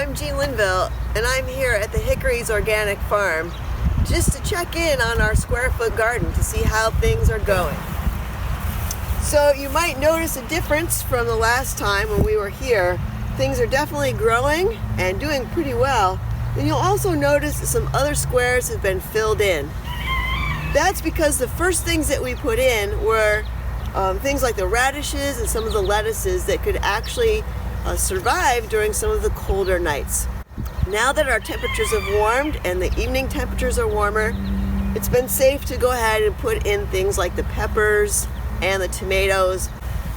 I'm Jean Linville, and I'm here at the Hickory's Organic Farm just to check in on our square foot garden to see how things are going. So you might notice a difference from the last time when we were here. Things are definitely growing and doing pretty well. And you'll also notice that some other squares have been filled in. That's because the first things that we put in were things like the radishes and some of the lettuces that could actually survive during some of the colder nights. Now that our temperatures have warmed and the evening temperatures are warmer, it's been safe to go ahead and put in things like the peppers and the tomatoes.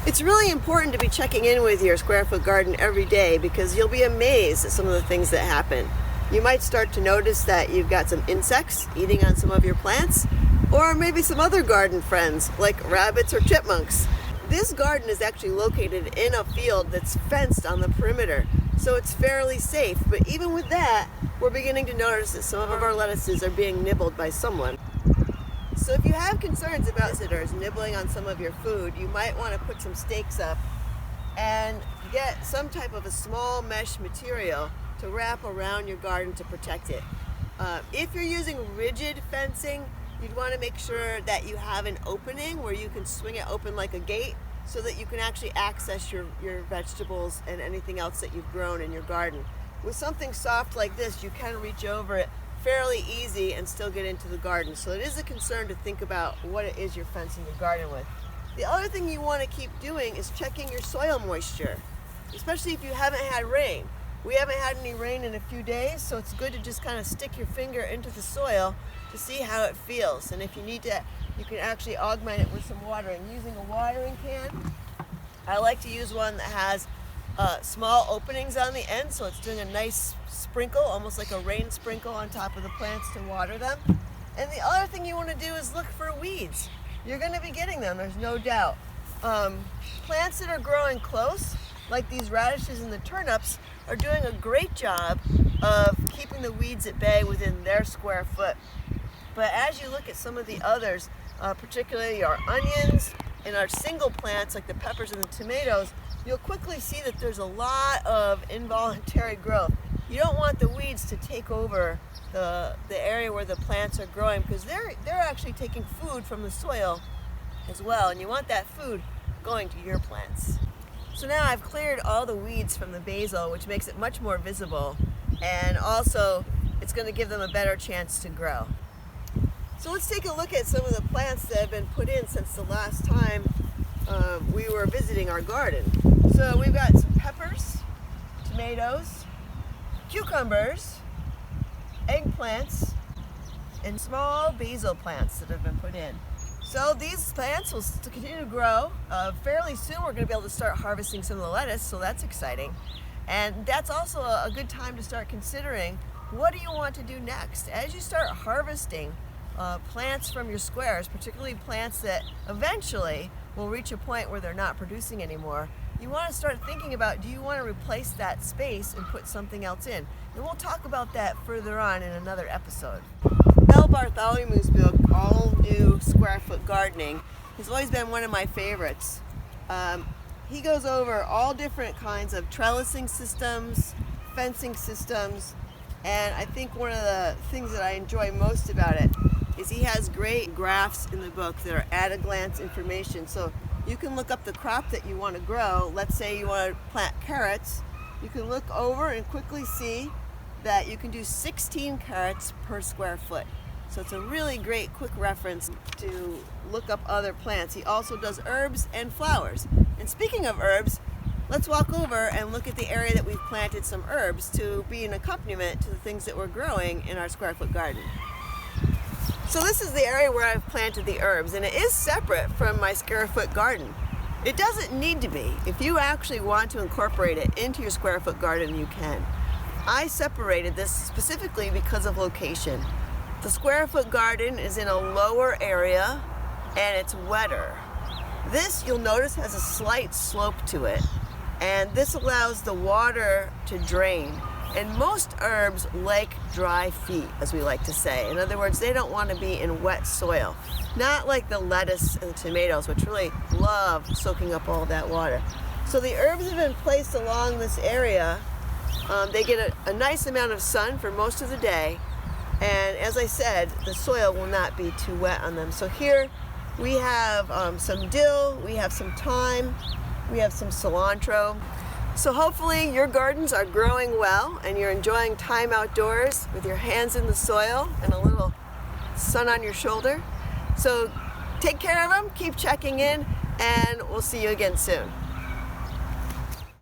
It's really important to be checking in with your square foot garden every day because you'll be amazed at some of the things that happen. You might start to notice that you've got some insects eating on some of your plants, or maybe some other garden friends like rabbits or chipmunks. This garden is actually located in a field that's fenced on the perimeter, so it's fairly safe. But even with that, we're beginning to notice that some of our lettuces are being nibbled by someone. So if you have concerns about visitors nibbling on some of your food, you might want to put some stakes up and get some type of a small mesh material to wrap around your garden to protect it. If you're using rigid fencing, you'd want to make sure that you have an opening where you can swing it open like a gate so that you can actually access your vegetables and anything else that you've grown in your garden. With something soft like this, you can reach over it fairly easy and still get into the garden. So it is a concern to think about what it is you're fencing your garden with. The other thing you want to keep doing is checking your soil moisture, especially if you haven't had rain. We haven't had any rain in a few days, so it's good to just kind of stick your finger into the soil to see how it feels. And if you need to, you can actually augment it with some watering. Using a watering can, I like to use one that has small openings on the end, so it's doing a nice sprinkle, almost like a rain sprinkle on top of the plants to water them. And the other thing you want to do is look for weeds. You're going to be getting them, there's no doubt. Plants that are growing close, like these radishes and the turnips, are doing a great job of keeping the weeds at bay within their square foot. But as you look at some of the others, particularly our onions and our single plants like the peppers and the tomatoes, you'll quickly see that there's a lot of involuntary growth. You don't want the weeds to take over the area where the plants are growing because they're actually taking food from the soil as well, and you want that food going to your plants. So now I've cleared all the weeds from the basil, which makes it much more visible, and also it's going to give them a better chance to grow. So let's take a look at some of the plants that have been put in since the last time we were visiting our garden. So we've got some peppers, tomatoes, cucumbers, eggplants, and small basil plants that have been put in. So these plants will continue to grow. Fairly soon we're going to be able to start harvesting some of the lettuce, so that's exciting. And that's also a good time to start considering what do you want to do next. As you start harvesting plants from your squares, particularly plants that eventually will reach a point where they're not producing anymore, you want to start thinking about, do you want to replace that space and put something else in? And we'll talk about that further on in another episode. Mel Bartholomew's book, All New Square Foot Gardening, has always been one of my favorites. He goes over all different kinds of trellising systems, fencing systems, and I think one of the things that I enjoy most about it is he has great graphs in the book that are at-a-glance information. So you can look up the crop that you want to grow. Let's say you want to plant carrots. You can look over and quickly see that you can do 16 carrots per square foot. So it's a really great quick reference to look up other plants. He also does herbs and flowers. And speaking of herbs, let's walk over and look at the area that we've planted some herbs to be an accompaniment to the things that we're growing in our square foot garden. So this is the area where I've planted the herbs, and it is separate from my square foot garden. It doesn't need to be. If you actually want to incorporate it into your square foot garden, you can. I separated this specifically because of location. The square foot garden is in a lower area and it's wetter. This, you'll notice, has a slight slope to it, and this allows the water to drain. And most herbs like dry feet, as we like to say. In other words, they don't want to be in wet soil. Not like the lettuce and the tomatoes, which really love soaking up all that water. So the herbs have been placed along this area They get a nice amount of sun for most of the day, and as I said, the soil will not be too wet on them. So here we have some dill, we have some thyme, we have some cilantro. So hopefully your gardens are growing well and you're enjoying time outdoors with your hands in the soil and a little sun on your shoulder. So take care of them, keep checking in, and we'll see you again soon.